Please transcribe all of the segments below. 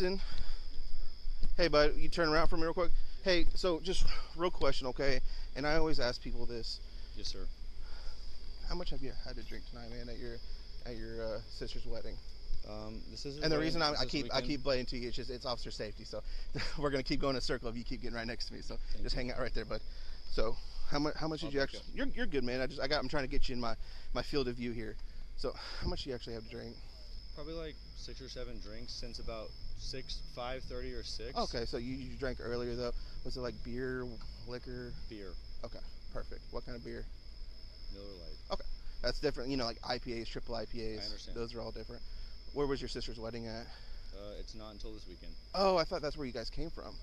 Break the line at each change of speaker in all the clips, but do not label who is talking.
Quentin. Hey, bud, you turn around for me real quick. Hey, so just real question, okay? And I always ask people this.
Yes, sir.
How much have you had to drink tonight, man, at your sister's wedding?
This is.
And the reason I keep blaming to you is just it's officer safety. So we're gonna keep going in a circle if you keep getting right next to me. So just hang out right there, bud. So how much did you actually? You're good, man. I'm trying to get you in my field of view here. So how much do you actually have to drink?
Probably like 6 or 7 drinks since about 5:30 or 6.
Okay, so you drank earlier though. Was it like beer, liquor?
Beer.
Okay, perfect. What kind of beer?
Miller Lite.
Okay, that's different. You know, like IPAs, triple IPAs.
I understand.
Those are all different. Where was your sister's wedding at?
It's not until this weekend.
Oh, I thought that's where you guys came from.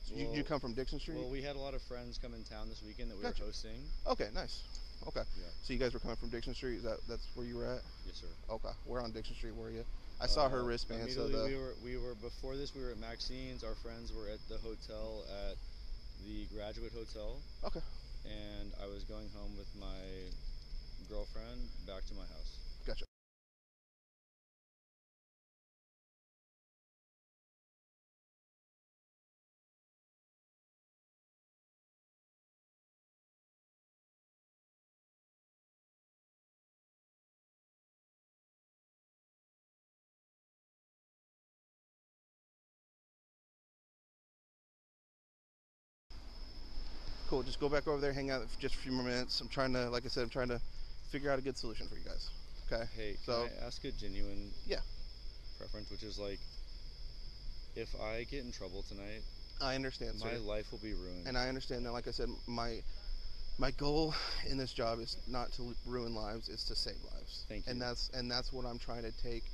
So
Well,
you come from Dixon Street?
Well, we had a lot of friends come in town this weekend that we
Gotcha.
were hosting.
Okay, nice. Okay.
Yeah.
So you guys were coming from Dixon Street? That's where you were at?
Yes, sir.
Okay. Where on Dixon Street were you? I saw her wristband. So
we were before this. We were at Maxine's. Our friends were at the hotel at the Graduate Hotel.
Okay.
And I was going home with my girlfriend back to my house.
Gotcha. Cool. Just go back over there, hang out for just a few more minutes. I'm trying to, like I said, figure out a good solution for you guys. Okay.
Hey,
so
can I ask a genuine
yeah
preference, which is like, if I get in trouble tonight,
I understand,
my
sir.
life will be ruined.
And I understand that. Like I said, my goal in this job is not to ruin lives; it's to save lives.
Thank you.
And that's what I'm trying to take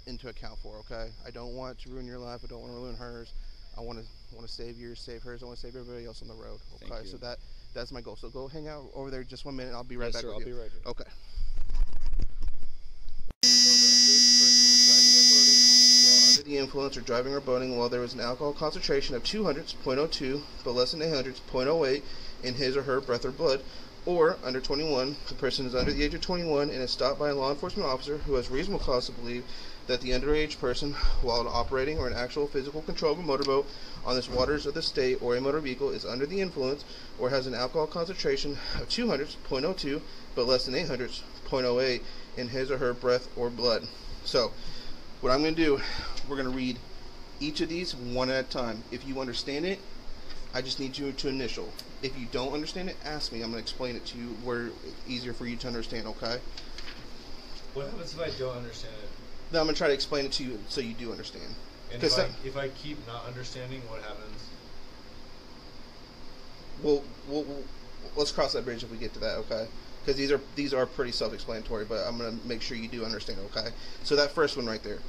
into account for. Okay. I don't want to ruin your life. I don't want to ruin hers. I want to save yours, save hers. I want to save everybody else on the road. Okay.
Thank you.
So that's my goal. So go hang out over there just 1 minute. I'll be right back
sir,
with
I'll
you.
be right here.
Okay. Under the influence or driving or boating while there was an alcohol concentration of 200s, 0.02, but less than 800s, 0.08 in his or her breath or blood, or under 21, the person is under the age of 21 and is stopped by a law enforcement officer who has reasonable cause to believe that the underage person, while operating or in actual physical control of a motorboat on the waters of the state or a motor vehicle, is under the influence or has an alcohol concentration of 200s, 0.02, but less than 800s, 0.08 in his or her breath or blood. So, what I'm going to do, we're going to read each of these one at a time. If you understand it, I just need you to initial. If you don't understand it, ask me. I'm going to explain it to you where it's easier for you to understand, okay?
What happens if I don't understand it?
Then I'm going to try to explain it to you so you do understand.
And if I keep not understanding, what happens?
We'll let's cross that bridge if we get to that, okay? Because these are pretty self-explanatory, but I'm going to make sure you do understand, okay? So that first one right there.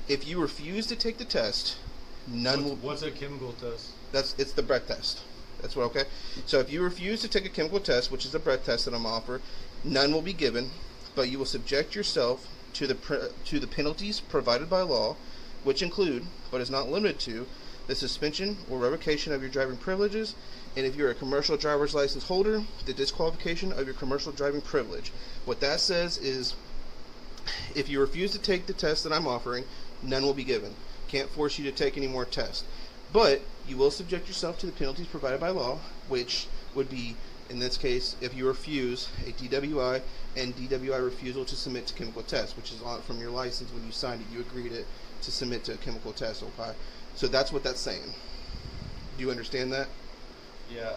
If you refuse to take the test,
What's a chemical test?
It's the breath test. That's what, okay? So if you refuse to take a chemical test, which is the breath test that I'm offering, none will be given, but you will subject yourself to the penalties provided by law, which include, but is not limited to, the suspension or revocation of your driving privileges, and if you're a commercial driver's license holder, the disqualification of your commercial driving privilege. What that says is, if you refuse to take the test that I'm offering, none will be given. Can't force you to take any more tests. But you will subject yourself to the penalties provided by law, which would be, in this case, if you refuse a DWI and DWI refusal to submit to chemical tests, which is on from your license when you signed it, you agreed to submit to a chemical test, okay? So that's what that's saying. Do you understand that?
Yeah.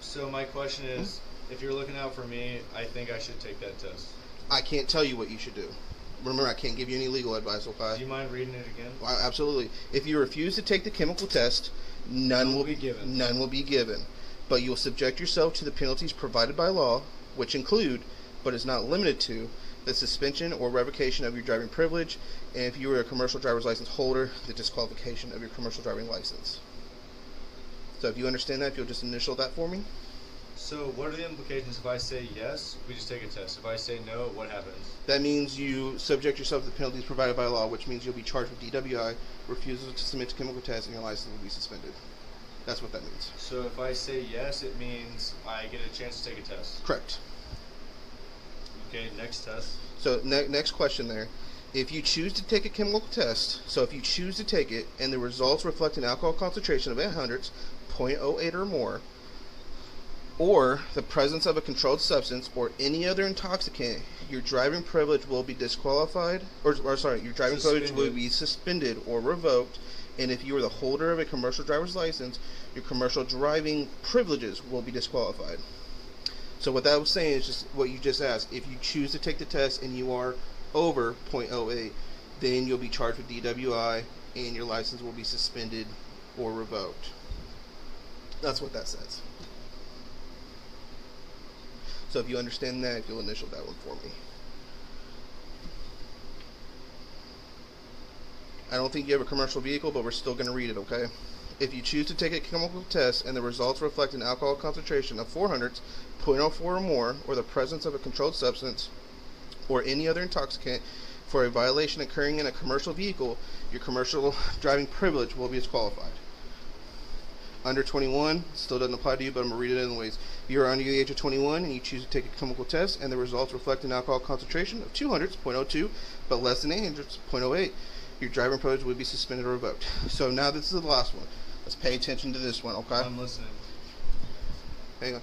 So my question is, if you're looking out for me, I think I should take that test.
I can't tell you what you should do. Remember, I can't give you any legal advice, okay?
Do you mind reading it again?
Absolutely. If you refuse to take the chemical test, none will be given. None will be given. But you will subject yourself to the penalties provided by law, which include, but is not limited to, the suspension or revocation of your driving privilege, and if you are a commercial driver's license holder, the disqualification of your commercial driving license. So if you understand that, if you'll just initial that for me.
So what are the implications if I say yes, we just take a test? If I say no, what happens?
That means you subject yourself to the penalties provided by law, which means you'll be charged with DWI, refusal to submit to chemical tests, and your license will be suspended. That's what that means.
So if I say yes, it means I get a chance to take a test.
Correct.
Okay, next test.
So next question there. If you choose to take a chemical test, so if you choose to take it and the results reflect an alcohol concentration of 0.08 or more, or the presence of a controlled substance or any other intoxicant, your driving privilege will be disqualified, your driving privilege will be suspended or revoked, and if you are the holder of a commercial driver's license, your commercial driving privileges will be disqualified. So what that was saying is just what you just asked. If you choose to take the test and you are over 0.08, then you'll be charged with DWI and your license will be suspended or revoked. That's what that says. So if you understand that, if you'll initial that one for me. I don't think you have a commercial vehicle, but we're still going to read it, okay? If you choose to take a chemical test and the results reflect an alcohol concentration of 0.04 or more, or the presence of a controlled substance or any other intoxicant for a violation occurring in a commercial vehicle, your commercial driving privilege will be disqualified. Under 21, still doesn't apply to you, but I'm going to read it anyways. If you are under the age of 21 and you choose to take a chemical test and the results reflect an alcohol concentration of 0.02, but less than 0.08, your driving privilege will be suspended or revoked. So now this is the last one. Let's pay attention to this one, okay?
I'm listening.
Hang on.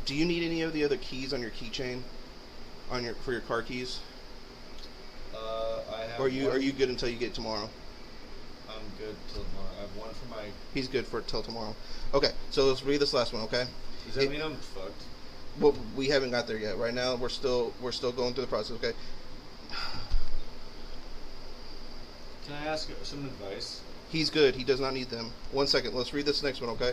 Do you need any of the other keys on your keychain, for your car keys?
I have.
Or are you good until you get tomorrow?
I'm good till tomorrow. I have one for my.
He's good for till tomorrow. Okay, so let's read this last one, okay?
Does that mean I'm fucked?
Well, we haven't got there yet. Right now, we're still going through the process, okay?
Can I ask some advice?
He's good. He does not need them. 1 second. Let's read this next one, okay?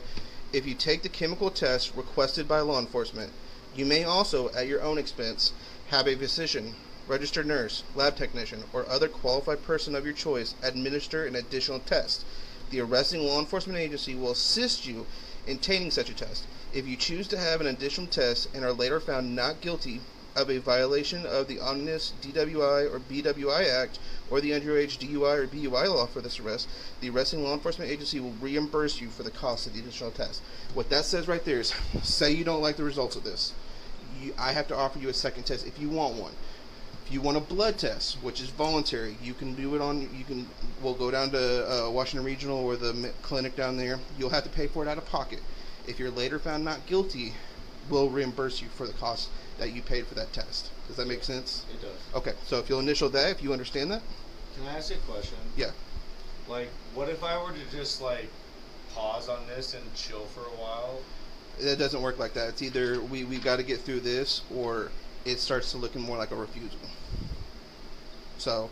If you take the chemical test requested by law enforcement, you may also, at your own expense, have a physician, registered nurse, lab technician, or other qualified person of your choice administer an additional test. The arresting law enforcement agency will assist you in obtaining such a test. If you choose to have an additional test and are later found not guilty of a violation of the Omnibus DWI or BWI Act or the underage DUI or BUI law for this arrest, the arresting law enforcement agency will reimburse you for the cost of the additional test. What that says right there is, say you don't like the results of this. I have to offer you a second test if you want one. If you want a blood test, which is voluntary, you can do it we'll go down to Washington Regional or the clinic down there. You'll have to pay for it out of pocket. If you're later found not guilty, we'll reimburse you for the cost that you paid for that test. Does that make sense?
It does.
Okay, so if you'll initial that, if you understand that?
Can I ask you a question?
Yeah.
Like, what if I were to just, like, pause on this and chill for a while?
It doesn't work like that. It's either we've got to get through this, or it starts to looking more like a refusal. So,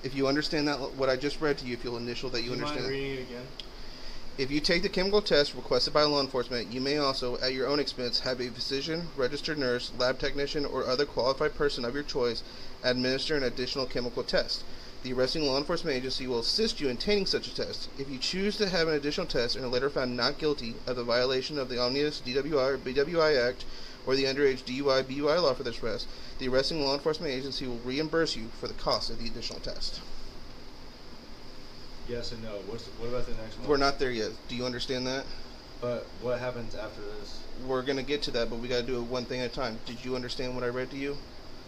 if you understand that, what I just read to you, if you'll initial that you understand.
Do you mind reading it again?
If you take the chemical test requested by law enforcement, you may also, at your own expense, have a physician, registered nurse, lab technician, or other qualified person of your choice administer an additional chemical test. The arresting law enforcement agency will assist you in obtaining such a test. If you choose to have an additional test and are later found not guilty of the violation of the Omnibus DWI or BWI Act or the underage DUI BUI law for this arrest, the arresting law enforcement agency will reimburse you for the cost of the additional test.
Yes and no. What about the next one?
We're not there yet. Do you understand that?
But what happens after this?
We're going to get to that, but we got to do it one thing at a time. Did you understand what I read to you?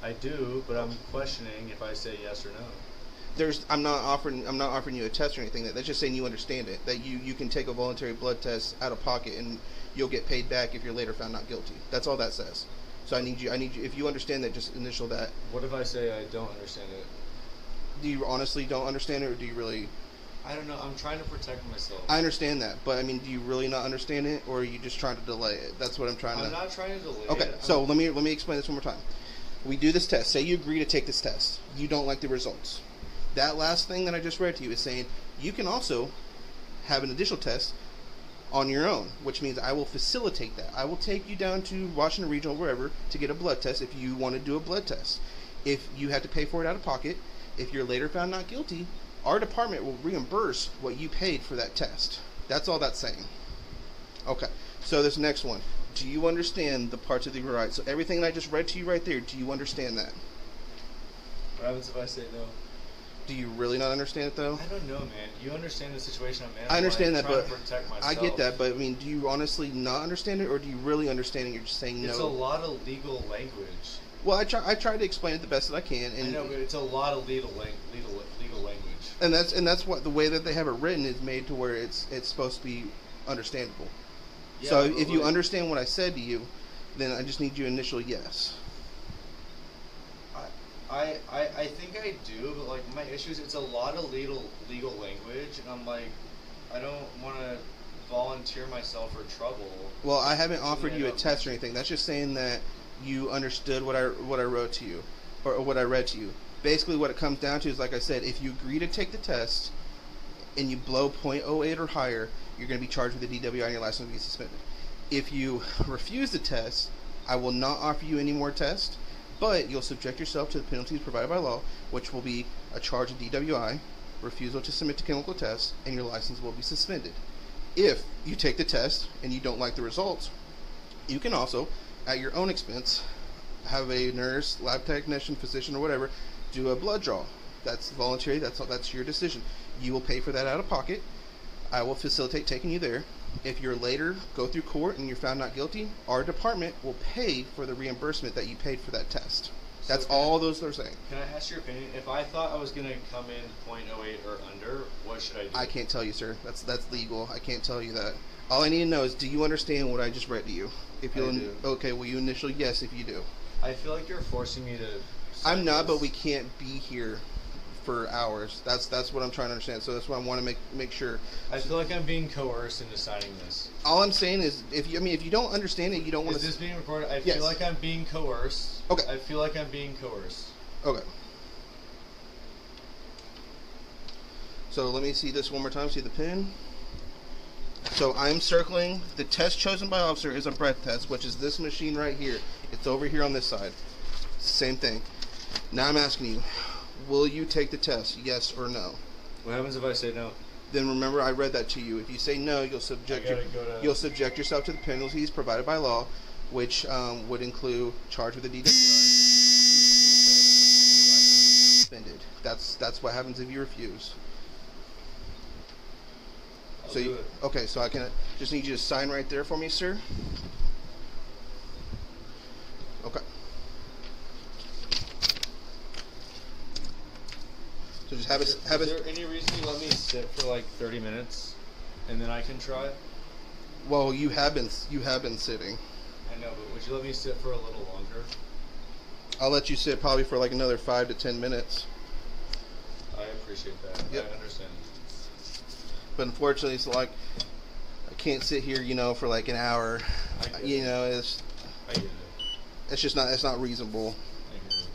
I do, but I'm questioning if I say yes or no.
I'm not offering you a test or anything. That's just saying you understand it. That you can take a voluntary blood test out of pocket and you'll get paid back if you're later found not guilty. That's all that says. So I need you. If you understand that, just initial that.
What if I say I don't understand it?
Do you honestly don't understand it, or do you really?
I don't know. I'm trying to protect myself.
I understand that, but I mean, do you really not understand it, or are you just trying to delay it? That's what I'm trying to.
I'm not trying to delay it.
Okay, so let me explain this one more time. We do this test. Say you agree to take this test. You don't like the results. That last thing that I just read to you is saying you can also have an additional test on your own, which means I will facilitate that. I will take you down to Washington Regional, wherever, to get a blood test if you want to do a blood test. If you have to pay for it out of pocket, if you're later found not guilty, our department will reimburse what you paid for that test. That's all that's saying. Okay, so this next one. Do you understand the parts of the right? So everything that I just read to you right there, do you understand that?
What happens if I say no?
Do you really not understand it, though?
I don't know, man. You understand the situation I'm in.
I understand that, but
I
get that, but I mean, do you honestly not understand it, or do you really understand it? You're just saying no?
It's a lot of legal language.
Well, I try to explain it the best that I can, and
I know, but it's a lot of legal language.
and that's what the way that they have it written is made to where it's supposed to be understandable.
Yeah,
So
but
if you
like-
understand what I said to you, then I just need your initial yes.
I think I do, but like my issue is it's a lot of legal language, and I'm like, I don't want to volunteer myself for trouble.
Well, I haven't offered you a test or anything. That's just saying that you understood what I wrote to you, or what I read to you. Basically, what it comes down to is, like I said, if you agree to take the test and you blow .08 or higher, you're going to be charged with a DWI and your license will be suspended. If you refuse the test, I will not offer you any more tests, but you'll subject yourself to the penalties provided by law, which will be a charge of DWI, refusal to submit to chemical tests, and your license will be suspended. If you take the test and you don't like the results, you can also, at your own expense, have a nurse, lab technician, physician, or whatever, do a blood draw. That's voluntary. That's your decision. You will pay for that out of pocket. I will facilitate taking you there. If you're later go through court and you're found not guilty, our department will pay for the reimbursement that you paid for that test. That's all those they're saying.
Can I ask your opinion? If I thought I was going to come in .08 or under, what should I do?
I can't tell you, sir. That's legal. I can't tell you that. All I need to know is, do you understand what I just read to you? If you
do.
Okay, will you initial yes if you do?
I feel like you're forcing me to.
I'm not, but we can't be here for hours. That's what I'm trying to understand. So that's why I want to make sure.
I feel like I'm being coerced into signing this.
All I'm saying is, if you don't understand it, you don't want
Is
to.
this being recorded? I
Yes.
feel like I'm being coerced.
Okay.
I feel like I'm being coerced.
Okay. So let me see this one more time. See the pin. So I'm circling. The test chosen by officer is a breath test, which is this machine right here. It's over here on this side. Same thing. Now I'm asking you, will you take the test? Yes or no?
What happens if I say no?
Then remember I read that to you. If you say no, you'll subject you'll subject yourself to the penalties provided by law, which would include charge with a DWI, suspended. That's what happens if you refuse.
I'll
So
do
you,
it.
okay, so I can just need you to sign right there for me, sir. Okay. So just have
Is there any reason you let me sit for like 30 minutes, and then I can try?
Well, you have been sitting.
I know, but would you let me sit for a little longer?
I'll let you sit probably for like another 5 to 10 minutes.
I appreciate that.
Yep.
I understand.
But unfortunately, it's like I can't sit here, for like an hour.
I get
You
it.
know,
I get it.
it's not reasonable.
I get it.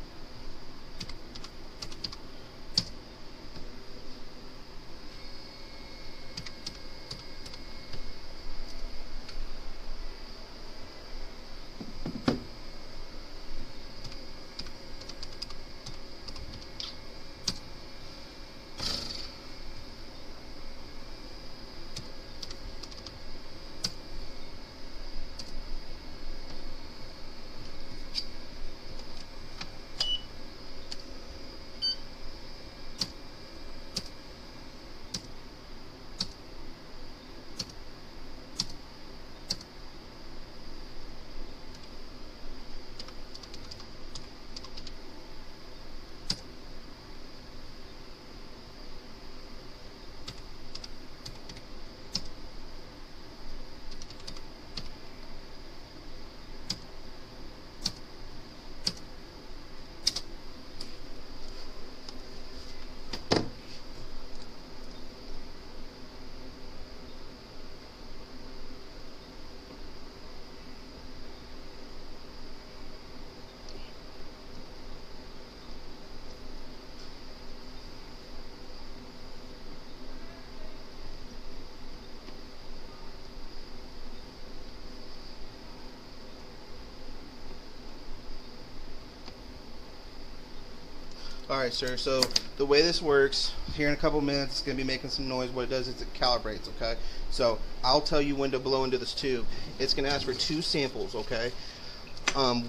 All right, sir. So the way this works, here in a couple minutes, it's going to be making some noise. What it does is it calibrates, okay? So I'll tell you when to blow into this tube. It's going to ask for 2 samples, okay?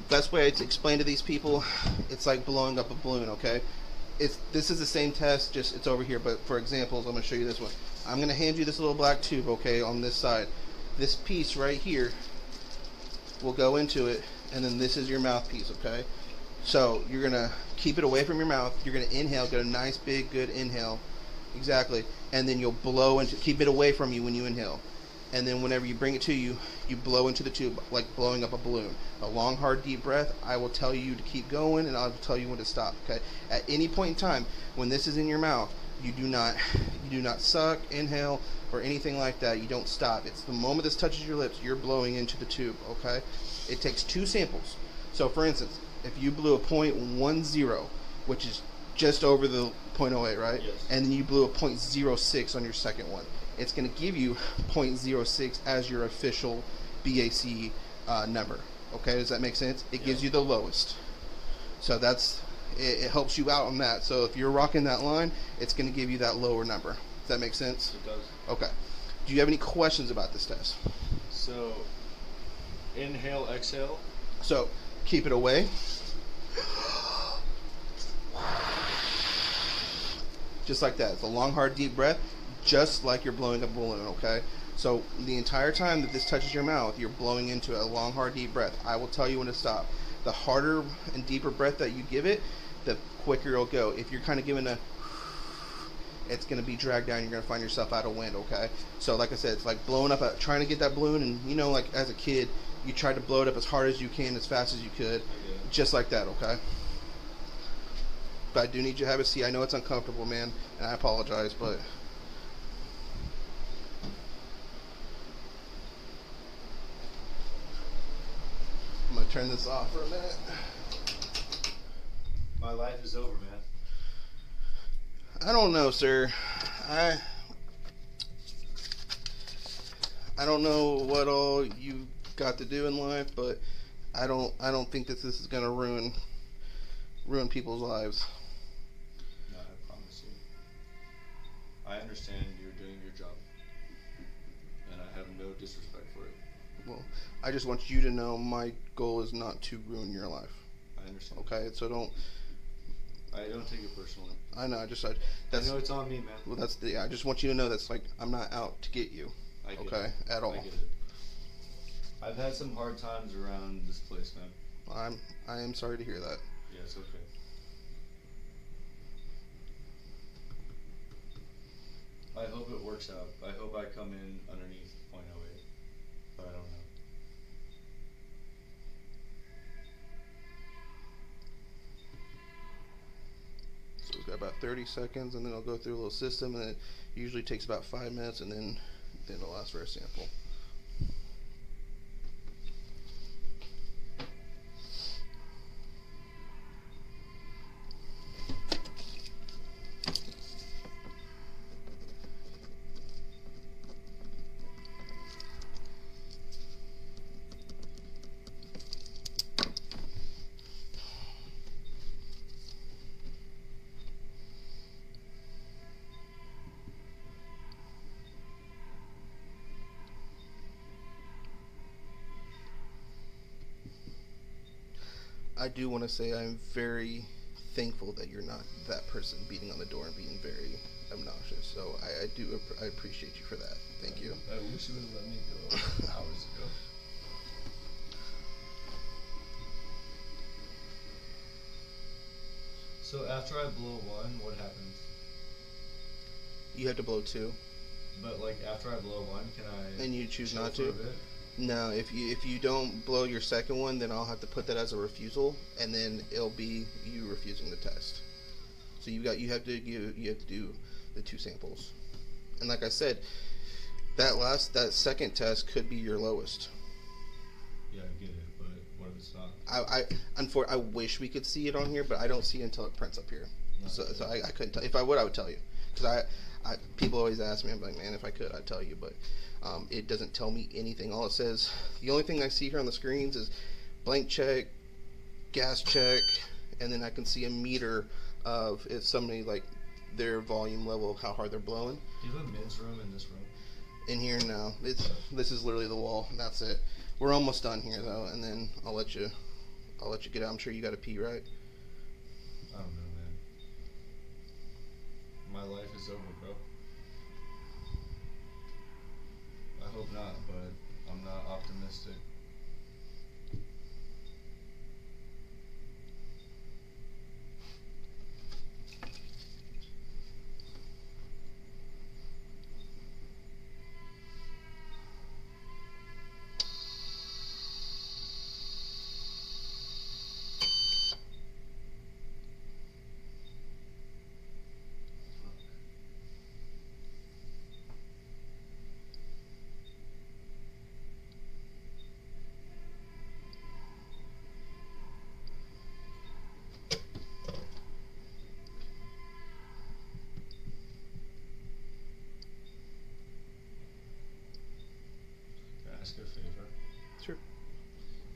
Best way to explain to these people, it's like blowing up a balloon, okay? This is the same test, just it's over here. But for examples, I'm going to show you this one. I'm going to hand you this little black tube, okay, on this side. This piece right here will go into it, and then this is your mouthpiece, okay? So you're gonna keep it away from your mouth. You're gonna inhale, get a nice big good inhale, exactly, and then you'll blow into. Keep it away from you when you inhale, and then whenever you bring it to you, you blow into the tube like blowing up a balloon. A long, hard, deep breath. I will tell you to keep going, and I'll tell you when to stop. Okay. At any point in time, when this is in your mouth, you do not suck, inhale, or anything like that. You don't stop. It's the moment this touches your lips, you're blowing into the tube. Okay. It takes 2 samples. So, for instance, if you blew a .10, which is just over the .08, right?
Yes.
And then you blew a .06 on your second one, it's going to give you .06 as your official BAC number. Okay, does that make sense? It gives you the lowest. So it helps you out on that. So if you're rocking that line, it's going to give you that lower number. Does that make sense?
It does.
Okay. Do you have any questions about this test?
So, inhale, exhale.
So keep it away. Just like that. It's a long, hard, deep breath, just like you're blowing up a balloon, okay? So the entire time that this touches your mouth, you're blowing into a long, hard, deep breath. I will tell you when to stop. The harder and deeper breath that you give it, the quicker it'll go. If you're kind of giving it's going to be dragged down. You're going to find yourself out of wind, okay? So like I said, it's like blowing up, trying to get that balloon, and like as a kid, you tried to blow it up as hard as you can, as fast as you could, just like that, okay? But I do need you to have a seat. I know it's uncomfortable, man, and I apologize, but I'm going to turn this off for a minute.
My life is over, man.
I don't know, sir. I don't know what all you got to do in life, but I don't think that this is going to ruin people's lives.
No, I promise you. I understand you're doing your job, and I have no disrespect for it.
Well, I just want you to know my goal is not to ruin your life.
I understand.
Okay, so
I don't take it personally.
I know.
I know it's on me, man.
Well, I just want you to know that's like I'm not out to get you.
I get
Okay,
it.
at all.
I get it. I've had some hard times around this place, man.
I am sorry to hear that.
Yeah, it's okay. I hope it works out. I hope I come in underneath .08, but I don't know.
So we've got about 30 seconds, and then I'll go through a little system, and it usually takes about 5 minutes, and then it'll ask for a sample. I do want to say I'm very thankful that you're not that person beating on the door and being very obnoxious. So I appreciate you for that. Thank you.
I wish you would have let me go hours ago. So after I blow one, what happens?
You have to blow 2,
But like after I blow one, can I?
and you choose
chill
not
for
to.
a bit?
No, if you don't blow your second one, then I'll have to put that as a refusal, and then it'll be you refusing the test. So you have to do the 2 samples, and like I said, that second test could be your lowest.
Yeah, I get it, but what if it's not?
I wish we could see it on here, but I don't see it until it prints up here.
No.
So I couldn't tell. If I would tell you, because people always ask me. I'm like, man, if I could, I'd tell you, but it doesn't tell me anything. All it says, the only thing I see here on the screens is blank check, gas check, and then I can see a meter of if somebody like their volume level of how hard they're blowing.
Do you have a men's room in this room?
In here now, this is literally the wall. And that's it. We're almost done here though, and then I'll let you get out. I'm sure you got to pee, right?
I don't know, man. My life is over, bro. I hope not, but I'm not optimistic.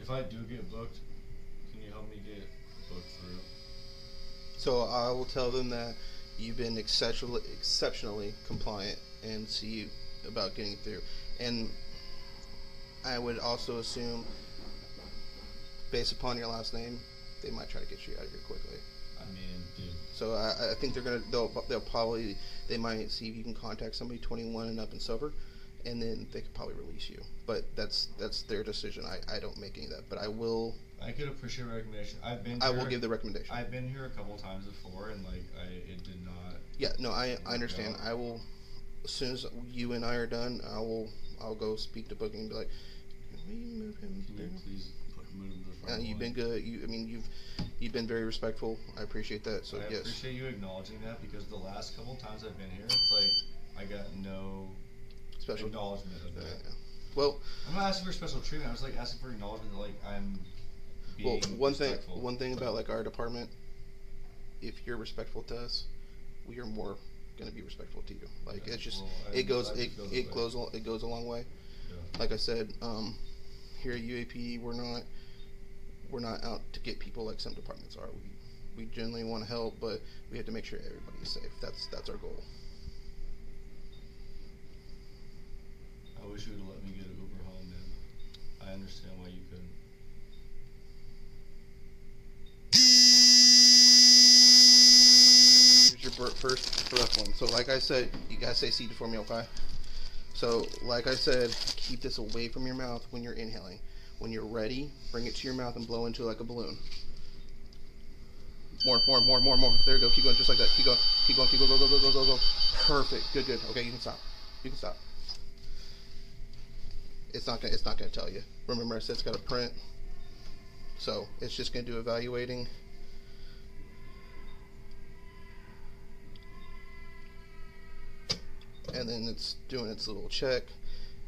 If I do get booked, can you help me get booked through?
So I will tell them that you've been exceptionally compliant and see you about getting through. And I would also assume, based upon your last name, they might try to get you out of here quickly.
I mean, dude.
So I think they'll probably, they might see if you can contact somebody 21 and up and sober, and then they could probably release you. But that's their decision. I don't make any of that. But I will.
I could appreciate a recommendation.
I will give the recommendation.
I've been here a couple times before, and like it did not.
Yeah, no, I understand. I will, as soon as you and I are done, I'll go speak to booking and be like, can we move him?
Can you please move him to the front
You've
line?
been good. You've been very respectful. I appreciate that. So
I
yes.
appreciate you acknowledging that, because the last couple times I've been here, it's like I got no
Special
acknowledgement of that.
Yeah. Well,
I'm not asking for special treatment. I was like asking for acknowledgement that like I'm being respectful.
one thing about like our department, if you're respectful to us, we are more going to be respectful to you. Like
Yeah,
it's just
well,
it goes a long way.
Yeah.
Like I said, here at UAP, we're not out to get people like some departments are. We generally want to help, but we have to make sure everybody is safe. That's our goal.
I wish you would have let me get an Uber home, man. I understand why you couldn't.
Here's your first one. So like I said, you gotta say seed for me, okay? So like I said, keep this away from your mouth when you're inhaling. When you're ready, bring it to your mouth and blow into it like a balloon. More. There you go. Keep going, just like that. Keep going. Go. Perfect. Good. Okay, you can stop. It's not gonna tell you. Remember, I said it's got a print. So it's just gonna do evaluating. And then it's doing its little check.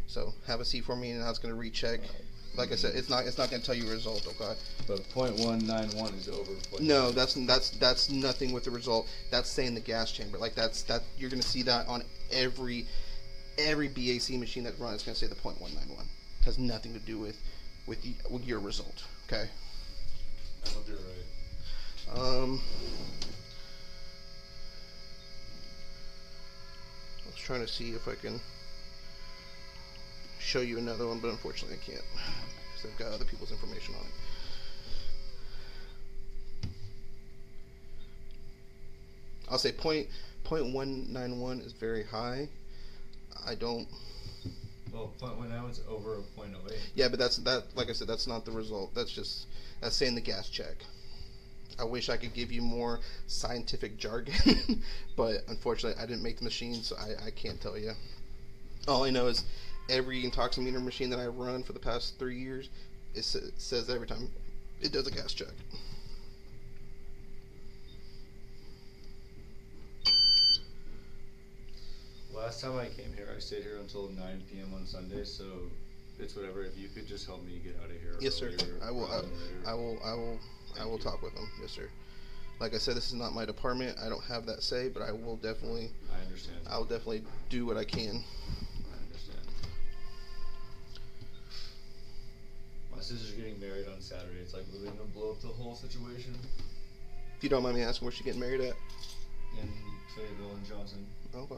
So have a seat for me, and now it's gonna recheck. Like I said, it's not gonna tell you a result, okay?
But .191 is over.
No, that's nothing with the result. That's saying the gas chamber. Like that you're gonna see that on every BAC machine that runs. It's gonna say the .191. It has nothing to do with your result. Okay.
I'll do it right.
I was trying to see if I can show you another one, but unfortunately I can't because I've got other people's information on it. I'll say .191 is very high. I don't.
Well, .191 is over a .08.
Yeah, but like I said, that's not the result. That's saying the gas check. I wish I could give you more scientific jargon, but unfortunately I didn't make the machine, so I can't tell you. All I know is every intoximeter machine that I run for the past 3 years, it says every time it does a gas check.
Last time I came here, I stayed here until 9 p.m. on Sunday, so it's whatever. If you could just help me get out of here.
Yes, sir.
earlier,
I will
you.
talk with them. Yes, sir. Like I said, this is not my department. I don't have that say, but I will definitely.
I understand.
I'll definitely do what I can.
I understand. My sister's getting married on Saturday. It's like literally gonna blow up the whole situation.
If you don't mind me asking, where's she getting married at?
In Fayetteville and Johnson.
Okay.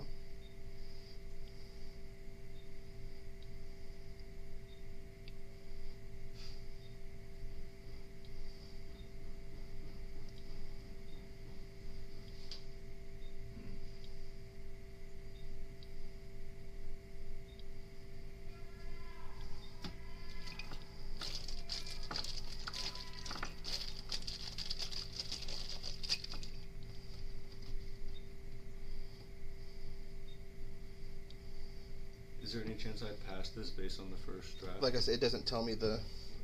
Is there any chance I pass this based on the first draft?
Like I said, it doesn't tell me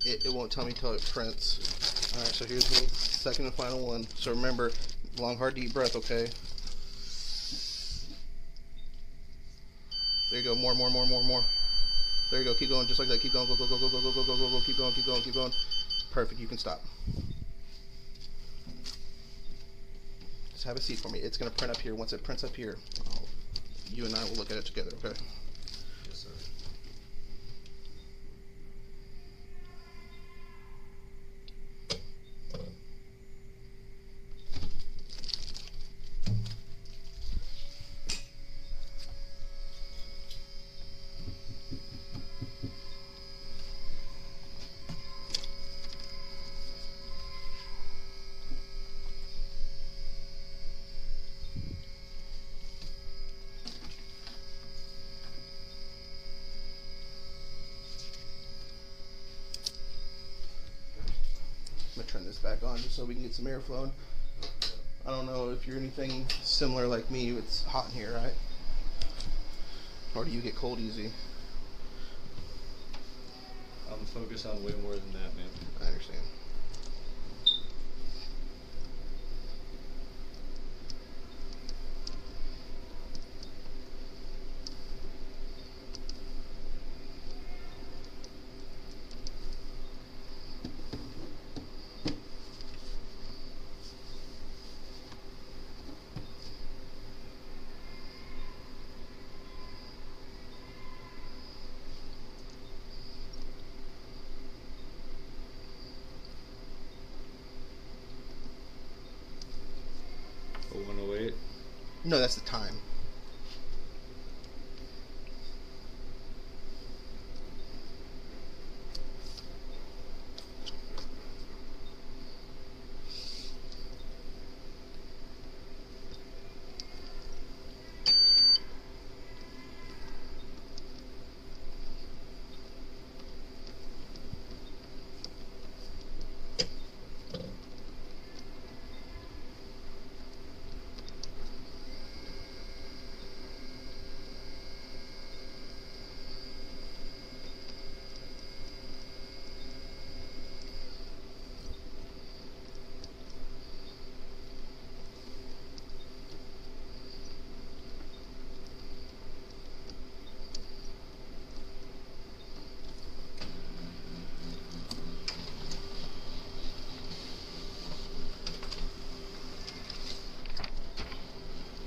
it won't tell me till it prints. Alright, so here's the second and final one. So remember, long, hard, deep breath, okay? There you go, more. There you go, keep going, just like that, keep going, go, keep going. Perfect, you can stop. Just have a seat for me. It's gonna print up here. Once it prints up here, you and I will look at it together, okay?
Yes, sir.
back on just so we can get some air flowing. I don't know if you're anything similar like me. It's hot in here, right? Or do you get cold easy?
I'm focused on way more than that, man.
I understand.
Oh, 108.
No, that's the time.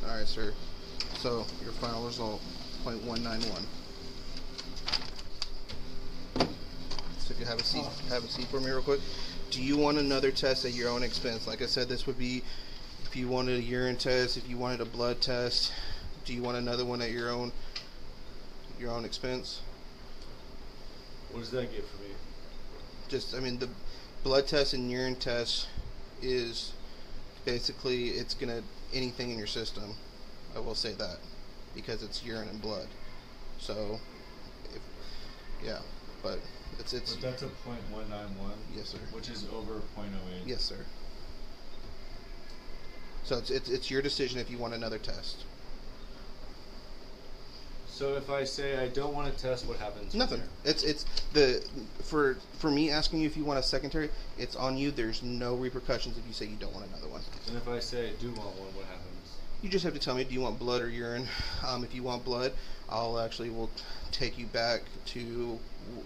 Alright, sir. So, your final result, 0.191. So if you have a seat for me real quick. Do you want another test at your own expense? Like I said, this would be if you wanted a urine test, if you wanted a blood test. Do you want another one at your own expense?
What does that get for me?
Just, I mean, the blood test and urine test is basically, it's gonna, anything in your system. I will say that, because it's urine and blood. So, yeah, but it's.
But that's a 0.191.
Yes, sir.
Which is over 0.08.
Yes, sir. So it's your decision if you want another test.
So if I say I don't want to test, what happens?
Nothing. It's the for me asking you if you want a secondary, it's on you. There's no repercussions if you say you don't want another one.
And if I say I do want one, what happens?
You just have to tell me, do you want blood or urine? If you want blood, will take you back to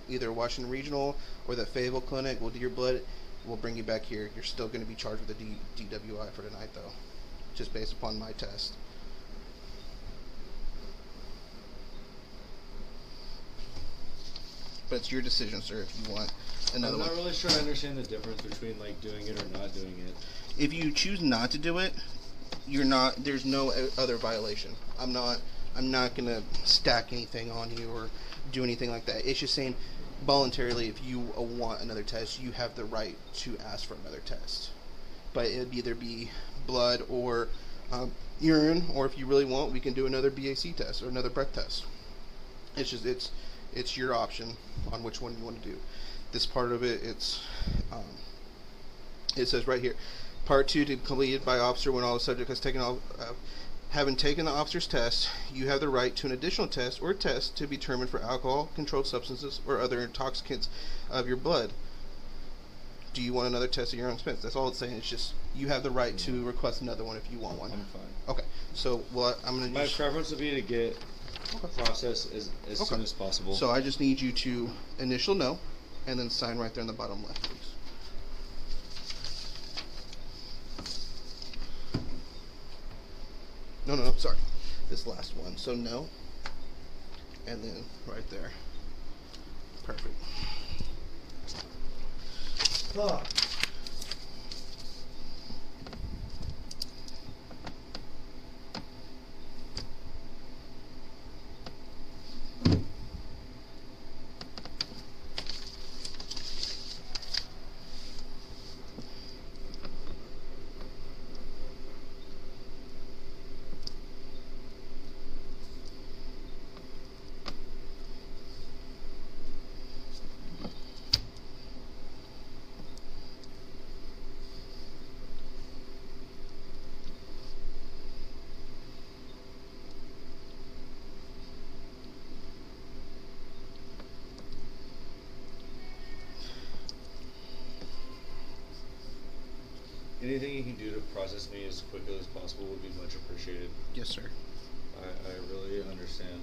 either Washington Regional or the Fayetteville clinic. We'll do your blood. We'll bring you back here. You're still going to be charged with a DWI for tonight, though, just based upon my test. But it's your decision, sir, if you want another one.
I'm not really sure I understand the difference between like doing it or not doing it.
If you choose not to do it, there's no other violation. I'm not gonna stack anything on you or do anything like that. It's just saying voluntarily, if you want another test, you have the right to ask for another test. But it would either be blood or urine, or if you really want, we can do another BAC test or another breath test. It's just it's your option on which one you want to do. This part of it, it says right here, Part 2 to completed by officer when all the subject has taken having taken the officer's test, you have the right to an additional test or test to be determined for alcohol, controlled substances, or other intoxicants of your blood. Do you want another test at your own expense? That's all it's saying. It's just you have the right to request another one if you want one.
I'm fine.
Okay. So I'm going to.
My preference would be to get process as soon as possible.
So I just need you to initial no, and then sign right there in the bottom left, please. No, sorry. This last one. So no, and then right there. Perfect.
Fuck. Anything you can do to process me as quickly as possible would be much appreciated.
Yes, sir.
I really understand.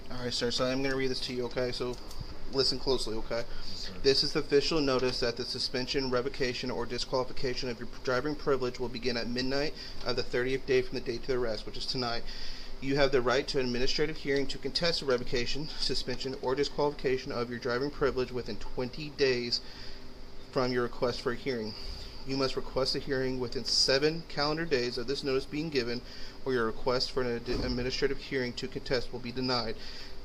All right, sir. So I'm going to read this to you, okay? So listen closely, okay?
Yes, sir.
This is the official notice that the suspension, revocation, or disqualification of your driving privilege will begin at midnight of the 30th day from the date of the arrest, which is tonight. You have the right to an administrative hearing to contest the revocation, suspension, or disqualification of your driving privilege within 20 days from your request for a hearing. You must request a hearing within 7 calendar days of this notice being given, or your request for an administrative hearing to contest will be denied.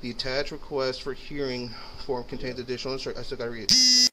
The attached request for hearing form contains additional instructions. I still gotta read it.